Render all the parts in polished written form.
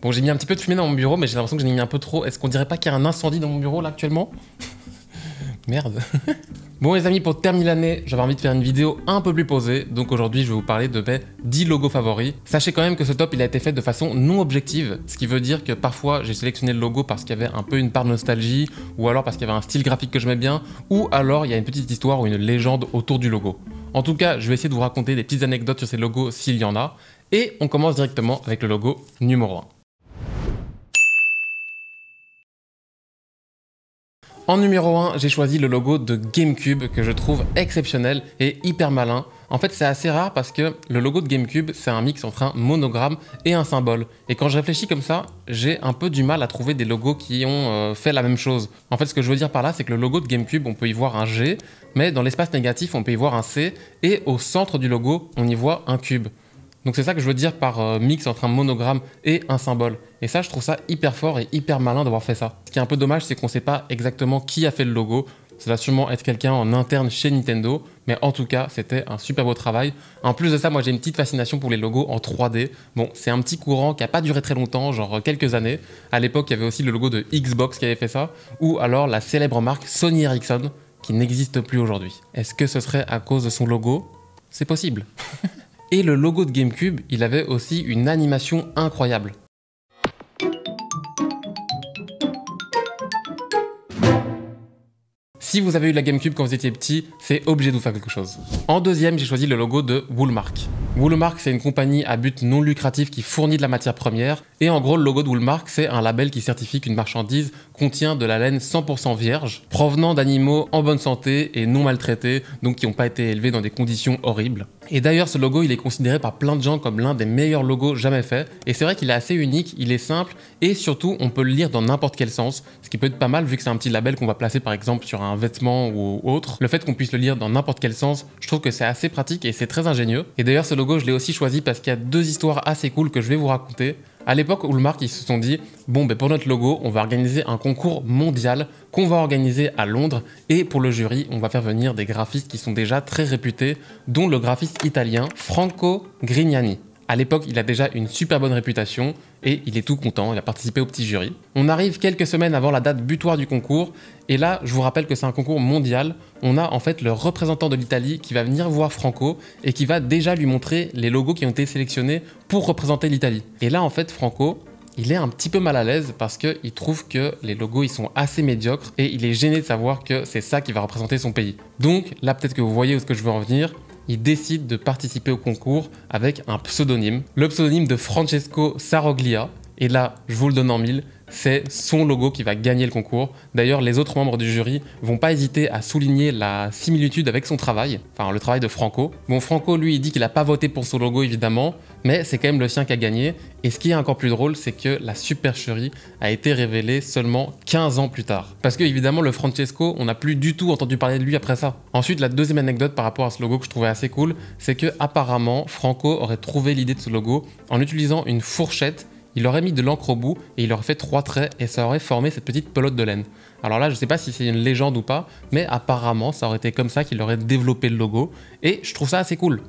Bon, j'ai mis un petit peu de fumée dans mon bureau, mais j'ai l'impression que j'en ai mis un peu trop. Est-ce qu'on dirait pas qu'il y a un incendie dans mon bureau là actuellement? Merde. Bon les amis, pour terminer l'année, j'avais envie de faire une vidéo un peu plus posée, donc aujourd'hui je vais vous parler de mes 10 logos favoris. Sachez quand même que ce top il a été fait de façon non objective, ce qui veut dire que parfois j'ai sélectionné le logo parce qu'il y avait un peu une part de nostalgie, ou alors parce qu'il y avait un style graphique que j'aimais bien, ou alors il y a une petite histoire ou une légende autour du logo. En tout cas, je vais essayer de vous raconter des petites anecdotes sur ces logos s'il y en a, et on commence directement avec le logo numéro 1. En numéro 1, j'ai choisi le logo de GameCube que je trouve exceptionnel et hyper malin. En fait, c'est assez rare parce que le logo de GameCube, c'est un mix entre un monogramme et un symbole. Et quand je réfléchis comme ça, j'ai un peu du mal à trouver des logos qui ont fait la même chose. En fait, ce que je veux dire par là, c'est que le logo de GameCube, on peut y voir un G, mais dans l'espace négatif, on peut y voir un C, et au centre du logo, on y voit un cube. Donc c'est ça que je veux dire par mix entre un monogramme et un symbole. Et ça, je trouve ça hyper fort et hyper malin d'avoir fait ça. Ce qui est un peu dommage, c'est qu'on ne sait pas exactement qui a fait le logo. Ça va sûrement être quelqu'un en interne chez Nintendo, mais en tout cas, c'était un super beau travail. En plus de ça, moi j'ai une petite fascination pour les logos en 3D. Bon, c'est un petit courant qui n'a pas duré très longtemps, genre quelques années. À l'époque, il y avait aussi le logo de Xbox qui avait fait ça, ou alors la célèbre marque Sony Ericsson, qui n'existe plus aujourd'hui. Est-ce que ce serait à cause de son logo? C'est possible. Et le logo de GameCube, il avait aussi une animation incroyable. Si vous avez eu la GameCube quand vous étiez petit, c'est obligé de vous faire quelque chose. En deuxième, j'ai choisi le logo de Woolmark. Woolmark, c'est une compagnie à but non lucratif qui fournit de la matière première. Et en gros, le logo de Woolmark, c'est un label qui certifie qu'une marchandise contient de la laine 100% vierge, provenant d'animaux en bonne santé et non maltraités, donc qui n'ont pas été élevés dans des conditions horribles. Et d'ailleurs, ce logo, il est considéré par plein de gens comme l'un des meilleurs logos jamais faits. Et c'est vrai qu'il est assez unique, il est simple, et surtout, on peut le lire dans n'importe quel sens, ce qui peut être pas mal vu que c'est un petit label qu'on va placer par exemple sur un vêtement ou autre. Le fait qu'on puisse le lire dans n'importe quel sens, je trouve que c'est assez pratique et c'est très ingénieux. Et d'ailleurs, ce logo, je l'ai aussi choisi parce qu'il y a deux histoires assez cool que je vais vous raconter. À l'époque, Woolmark, ils se sont dit, bon, ben pour notre logo, on va organiser un concours mondial qu'on va organiser à Londres. Et pour le jury, on va faire venir des graphistes qui sont déjà très réputés, dont le graphiste italien Franco Grignani. À l'époque, il a déjà une super bonne réputation et il est tout content, il a participé au petit jury. On arrive quelques semaines avant la date butoir du concours et là, je vous rappelle que c'est un concours mondial. On a en fait le représentant de l'Italie qui va venir voir Franco et qui va déjà lui montrer les logos qui ont été sélectionnés pour représenter l'Italie. Et là, en fait, Franco, il est un petit peu mal à l'aise parce qu'il trouve que les logos ils sont assez médiocres et il est gêné de savoir que c'est ça qui va représenter son pays. Donc là, peut-être que vous voyez où est-ce que je veux en venir. Il décide de participer au concours avec un pseudonyme, le pseudonyme de Francesco Saroglia. Et là, je vous le donne en mille, c'est son logo qui va gagner le concours. D'ailleurs, les autres membres du jury vont pas hésiter à souligner la similitude avec son travail, enfin le travail de Franco. Bon, Franco, lui, il dit qu'il n'a pas voté pour son logo, évidemment, mais c'est quand même le sien qui a gagné. Et ce qui est encore plus drôle, c'est que la supercherie a été révélée seulement 15 ans plus tard. Parce que, évidemment, le Francesco, on n'a plus du tout entendu parler de lui après ça. Ensuite, la deuxième anecdote par rapport à ce logo que je trouvais assez cool, c'est que apparemment, Franco aurait trouvé l'idée de ce logo en utilisant une fourchette. Il aurait mis de l'encre au bout et il aurait fait 3 traits et ça aurait formé cette petite pelote de laine. Alors là, je sais pas si c'est une légende ou pas, mais apparemment, ça aurait été comme ça qu'il aurait développé le logo et je trouve ça assez cool.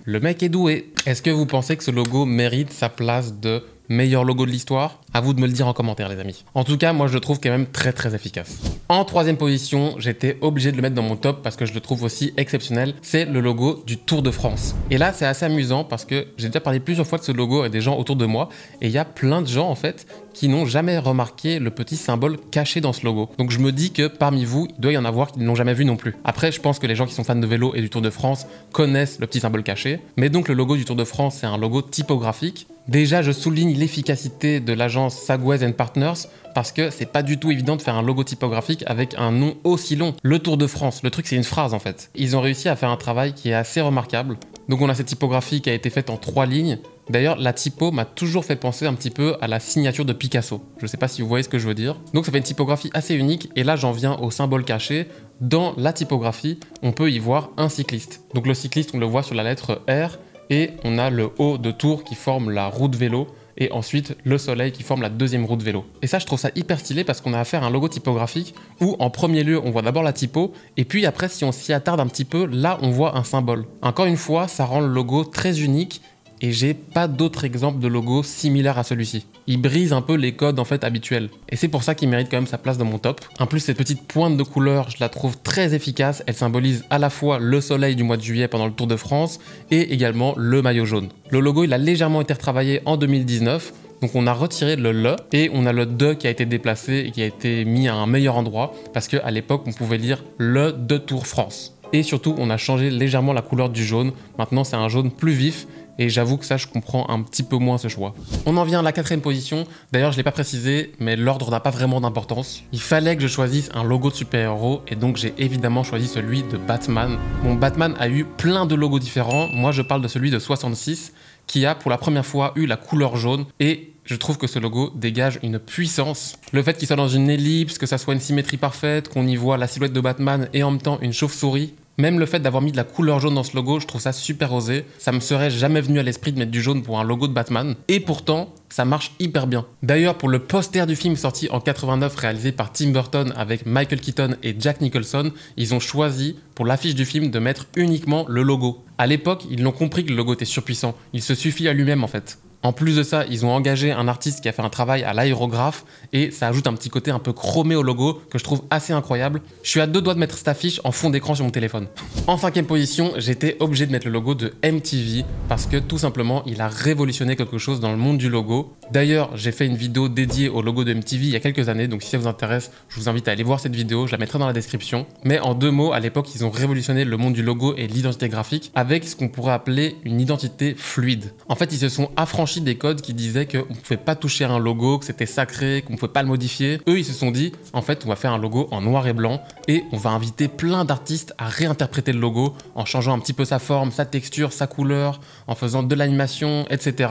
Le mec est doué. Est-ce que vous pensez que ce logo mérite sa place de meilleur logo de l'histoire? À vous de me le dire en commentaire, les amis. En tout cas, moi, je le trouve quand même très très efficace. En troisième position, j'étais obligé de le mettre dans mon top parce que je le trouve aussi exceptionnel. C'est le logo du Tour de France. Et là, c'est assez amusant parce que j'ai déjà parlé plusieurs fois de ce logo avec des gens autour de moi. Et il y a plein de gens, en fait, qui n'ont jamais remarqué le petit symbole caché dans ce logo. Donc je me dis que parmi vous, il doit y en avoir qui ne l'ont jamais vu non plus. Après, je pense que les gens qui sont fans de vélo et du Tour de France connaissent le petit symbole caché. Mais donc le logo du Tour de France, c'est un logo typographique. Déjà, je souligne l'efficacité de l'agence Sagwez & Partners parce que c'est pas du tout évident de faire un logo typographique avec un nom aussi long. Le Tour de France, le truc c'est une phrase en fait. Ils ont réussi à faire un travail qui est assez remarquable. Donc on a cette typographie qui a été faite en 3 lignes. D'ailleurs, la typo m'a toujours fait penser un petit peu à la signature de Picasso. Je sais pas si vous voyez ce que je veux dire. Donc ça fait une typographie assez unique et là j'en viens au symbole caché. Dans la typographie, on peut y voir un cycliste. Donc le cycliste, on le voit sur la lettre R. Et on a le haut de tour qui forme la roue de vélo et ensuite le soleil qui forme la deuxième roue de vélo. Et ça, je trouve ça hyper stylé parce qu'on a affaire à un logo typographique où en premier lieu, on voit d'abord la typo et puis après, si on s'y attarde un petit peu, là, on voit un symbole. Encore une fois, ça rend le logo très unique et j'ai pas d'autres exemples de logos similaires à celui-ci. Il brise un peu les codes en fait habituels, et c'est pour ça qu'il mérite quand même sa place dans mon top. En plus, cette petite pointe de couleur, je la trouve très efficace, elle symbolise à la fois le soleil du mois de juillet pendant le Tour de France, et également le maillot jaune. Le logo, il a légèrement été retravaillé en 2019, donc on a retiré le LE et on a le DE qui a été déplacé et qui a été mis à un meilleur endroit, parce qu'à l'époque, on pouvait lire le de Tour France. Et surtout, on a changé légèrement la couleur du jaune. Maintenant, c'est un jaune plus vif. Et j'avoue que ça, je comprends un petit peu moins ce choix. On en vient à la 4e position. D'ailleurs, je ne l'ai pas précisé, mais l'ordre n'a pas vraiment d'importance. Il fallait que je choisisse un logo de super-héros. Et donc, j'ai évidemment choisi celui de Batman. Bon, Batman a eu plein de logos différents. Moi, je parle de celui de 66, qui a pour la première fois eu la couleur jaune. Et je trouve que ce logo dégage une puissance. Le fait qu'il soit dans une ellipse, que ça soit une symétrie parfaite, qu'on y voit la silhouette de Batman et en même temps une chauve-souris. Même le fait d'avoir mis de la couleur jaune dans ce logo, je trouve ça super osé. Ça me serait jamais venu à l'esprit de mettre du jaune pour un logo de Batman. Et pourtant, ça marche hyper bien. D'ailleurs, pour le poster du film sorti en 89, réalisé par Tim Burton avec Michael Keaton et Jack Nicholson, ils ont choisi, pour l'affiche du film, de mettre uniquement le logo. À l'époque, ils l'ont compris que le logo était surpuissant. Il se suffit à lui-même en fait. En plus de ça, ils ont engagé un artiste qui a fait un travail à l'aérographe et ça ajoute un petit côté un peu chromé au logo que je trouve assez incroyable. Je suis à 2 doigts de mettre cette affiche en fond d'écran sur mon téléphone. En 5e position, j'étais obligé de mettre le logo de MTV parce que tout simplement, il a révolutionné quelque chose dans le monde du logo. D'ailleurs, j'ai fait une vidéo dédiée au logo de MTV il y a quelques années, donc si ça vous intéresse, je vous invite à aller voir cette vidéo, je la mettrai dans la description. Mais en 2 mots, à l'époque, ils ont révolutionné le monde du logo et l'identité graphique avec ce qu'on pourrait appeler une identité fluide. En fait, ils se sont affranchis des codes qui disaient qu'on ne pouvait pas toucher à un logo, que c'était sacré, qu'on ne pouvait pas le modifier. Eux, ils se sont dit, en fait, on va faire un logo en noir et blanc et on va inviter plein d'artistes à réinterpréter le logo en changeant un petit peu sa forme, sa texture, sa couleur, en faisant de l'animation, etc.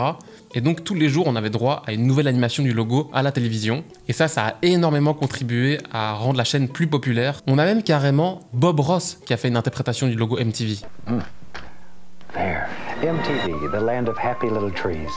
Et donc, tous les jours, on avait droit à une nouvelle animation du logo à la télévision. Et ça a énormément contribué à rendre la chaîne plus populaire. On a même carrément Bob Ross qui a fait une interprétation du logo MTV. There. MTV, the land of happy little trees.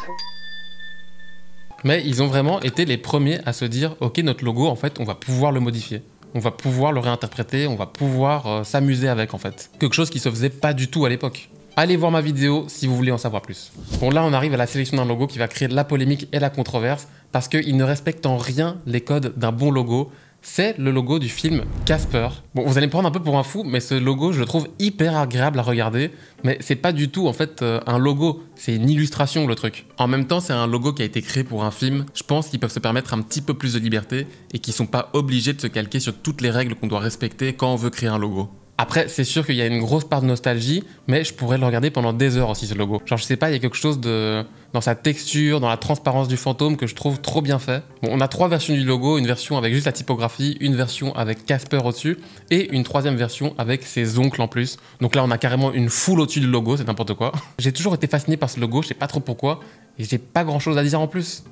Mais ils ont vraiment été les premiers à se dire « Ok, notre logo, en fait, on va pouvoir le modifier. On va pouvoir le réinterpréter, on va pouvoir s'amuser avec, en fait. » Quelque chose qui se faisait pas du tout à l'époque. Allez voir ma vidéo si vous voulez en savoir plus. Bon, là, on arrive à la sélection d'un logo qui va créer de la polémique et la controverse parce qu'il ne respecte en rien les codes d'un bon logo. C'est le logo du film Casper. Bon, vous allez me prendre un peu pour un fou, mais ce logo, je le trouve hyper agréable à regarder. Mais c'est pas du tout, en fait, un logo. C'est une illustration, le truc. En même temps, c'est un logo qui a été créé pour un film. Je pense qu'ils peuvent se permettre un petit peu plus de liberté et qu'ils sont pas obligés de se calquer sur toutes les règles qu'on doit respecter quand on veut créer un logo. Après, c'est sûr qu'il y a une grosse part de nostalgie, mais je pourrais le regarder pendant des heures aussi, ce logo. Genre, je sais pas, il y a quelque chose dans sa texture, dans la transparence du fantôme que je trouve trop bien fait. Bon, on a 3 versions du logo, une version avec juste la typographie, une version avec Casper au-dessus, et une 3e version avec ses oncles en plus. Donc là, on a carrément une foule au-dessus du logo, c'est n'importe quoi. J'ai toujours été fasciné par ce logo, je sais pas trop pourquoi, et j'ai pas grand-chose à dire en plus.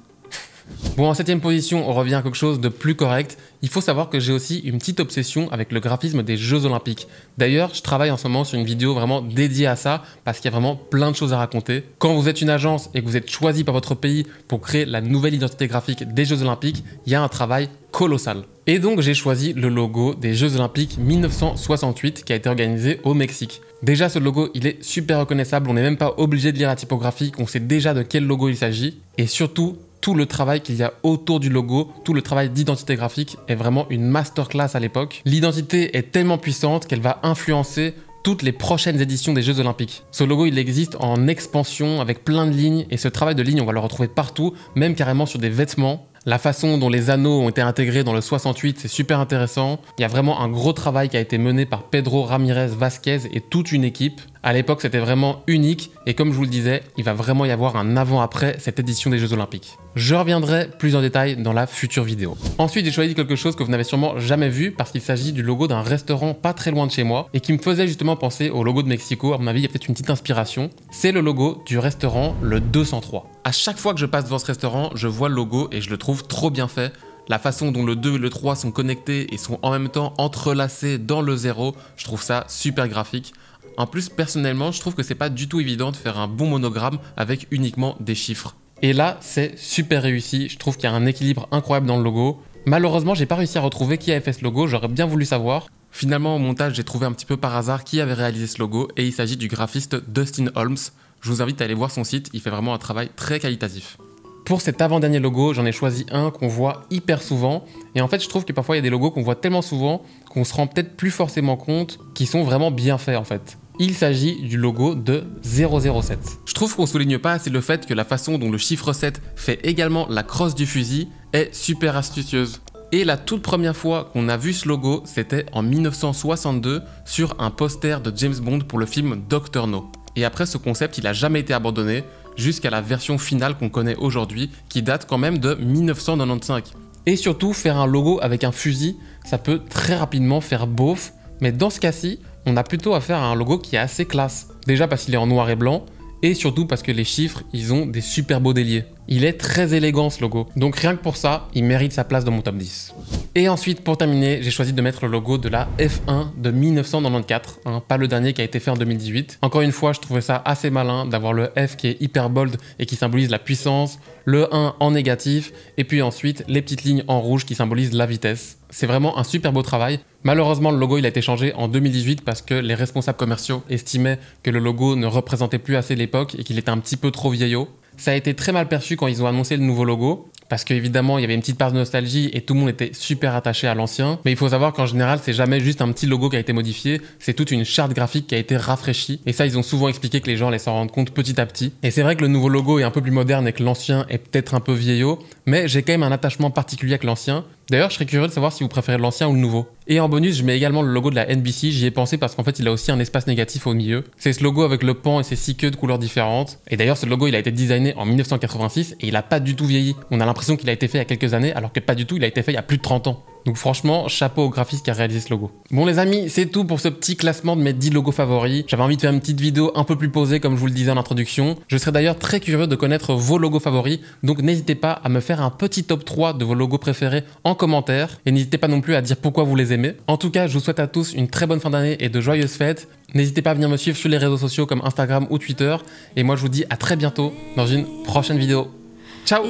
Bon, en 7e position, on revient à quelque chose de plus correct. Il faut savoir que j'ai aussi une petite obsession avec le graphisme des Jeux Olympiques. D'ailleurs, je travaille en ce moment sur une vidéo vraiment dédiée à ça parce qu'il y a vraiment plein de choses à raconter. Quand vous êtes une agence et que vous êtes choisi par votre pays pour créer la nouvelle identité graphique des Jeux Olympiques, il y a un travail colossal. Et donc, j'ai choisi le logo des Jeux Olympiques 1968 qui a été organisé au Mexique. Déjà, ce logo, il est super reconnaissable. On n'est même pas obligé de lire la typographie, on sait déjà de quel logo il s'agit. Et surtout, tout le travail qu'il y a autour du logo, tout le travail d'identité graphique est vraiment une masterclass à l'époque. L'identité est tellement puissante qu'elle va influencer toutes les prochaines éditions des Jeux Olympiques. Ce logo, il existe en expansion avec plein de lignes et ce travail de lignes, on va le retrouver partout, même carrément sur des vêtements. La façon dont les anneaux ont été intégrés dans le 68, c'est super intéressant. Il y a vraiment un gros travail qui a été mené par Pedro Ramirez Vasquez et toute une équipe. À l'époque, c'était vraiment unique et comme je vous le disais, il va vraiment y avoir un avant-après cette édition des Jeux Olympiques. Je reviendrai plus en détail dans la future vidéo. Ensuite, j'ai choisi quelque chose que vous n'avez sûrement jamais vu parce qu'il s'agit du logo d'un restaurant pas très loin de chez moi et qui me faisait justement penser au logo de Mexico. À mon avis, il y a peut-être une petite inspiration. C'est le logo du restaurant Le 203. À chaque fois que je passe devant ce restaurant, je vois le logo et je le trouve trop bien fait. La façon dont le 2 et le 3 sont connectés et sont en même temps entrelacés dans le 0, je trouve ça super graphique. En plus, personnellement, je trouve que c'est pas du tout évident de faire un bon monogramme avec uniquement des chiffres. Et là, c'est super réussi. Je trouve qu'il y a un équilibre incroyable dans le logo. Malheureusement, j'ai pas réussi à retrouver qui avait fait ce logo. J'aurais bien voulu savoir. Finalement, au montage, j'ai trouvé un petit peu par hasard qui avait réalisé ce logo et il s'agit du graphiste Dustin Holmes. je vous invite à aller voir son site, il fait vraiment un travail très qualitatif. Pour cet avant-dernier logo, j'en ai choisi un qu'on voit hyper souvent. Et en fait, je trouve que parfois, il y a des logos qu'on voit tellement souvent qu'on se rend peut-être plus forcément compte qu'ils sont vraiment bien faits en fait. Il s'agit du logo de 007. Je trouve qu'on souligne pas assez le fait que la façon dont le chiffre 7 fait également la crosse du fusil est super astucieuse. Et la toute première fois qu'on a vu ce logo, c'était en 1962 sur un poster de James Bond pour le film Dr. No. Et après, ce concept, il a jamais été abandonné jusqu'à la version finale qu'on connaît aujourd'hui, qui date quand même de 1995. Et surtout, faire un logo avec un fusil, ça peut très rapidement faire beauf, mais dans ce cas-ci, on a plutôt affaire à un logo qui est assez classe. Déjà parce qu'il est en noir et blanc, et surtout parce que les chiffres, ils ont des super beaux déliés. Il est très élégant ce logo, donc rien que pour ça, il mérite sa place dans mon top 10. Et ensuite, pour terminer, j'ai choisi de mettre le logo de la F1 de 1994, pas le dernier qui a été fait en 2018. Encore une fois, je trouvais ça assez malin d'avoir le F qui est hyper bold et qui symbolise la puissance, le 1 en négatif, et puis ensuite les petites lignes en rouge qui symbolisent la vitesse. C'est vraiment un super beau travail. Malheureusement, le logo il a été changé en 2018 parce que les responsables commerciaux estimaient que le logo ne représentait plus assez l'époque et qu'il était un petit peu trop vieillot. Ça a été très mal perçu quand ils ont annoncé le nouveau logo, parce qu'évidemment il y avait une petite part de nostalgie et tout le monde était super attaché à l'ancien. Mais il faut savoir qu'en général c'est jamais juste un petit logo qui a été modifié, c'est toute une charte graphique qui a été rafraîchie. Et ça ils ont souvent expliqué que les gens allaient s'en rendre compte petit à petit. Et c'est vrai que le nouveau logo est un peu plus moderne et que l'ancien est peut-être un peu vieillot, mais j'ai quand même un attachement particulier avec l'ancien. D'ailleurs, je serais curieux de savoir si vous préférez l'ancien ou le nouveau. Et en bonus, je mets également le logo de la NBC, j'y ai pensé parce qu'en fait, il a aussi un espace négatif au milieu. C'est ce logo avec le pan et ses 6 queues de couleurs différentes. Et d'ailleurs, ce logo, il a été designé en 1986 et il a pas du tout vieilli. On a l'impression qu'il a été fait il y a quelques années, alors que pas du tout, il a été fait il y a plus de 30 ans. Donc franchement, chapeau au graphiste qui a réalisé ce logo. Bon les amis, c'est tout pour ce petit classement de mes 10 logos favoris. J'avais envie de faire une petite vidéo un peu plus posée comme je vous le disais en introduction. Je serais d'ailleurs très curieux de connaître vos logos favoris, donc n'hésitez pas à me faire un petit top 3 de vos logos préférés en commentaire. Et n'hésitez pas non plus à dire pourquoi vous les aimez. En tout cas, je vous souhaite à tous une très bonne fin d'année et de joyeuses fêtes. N'hésitez pas à venir me suivre sur les réseaux sociaux comme Instagram ou Twitter. Et moi je vous dis à très bientôt dans une prochaine vidéo. Ciao!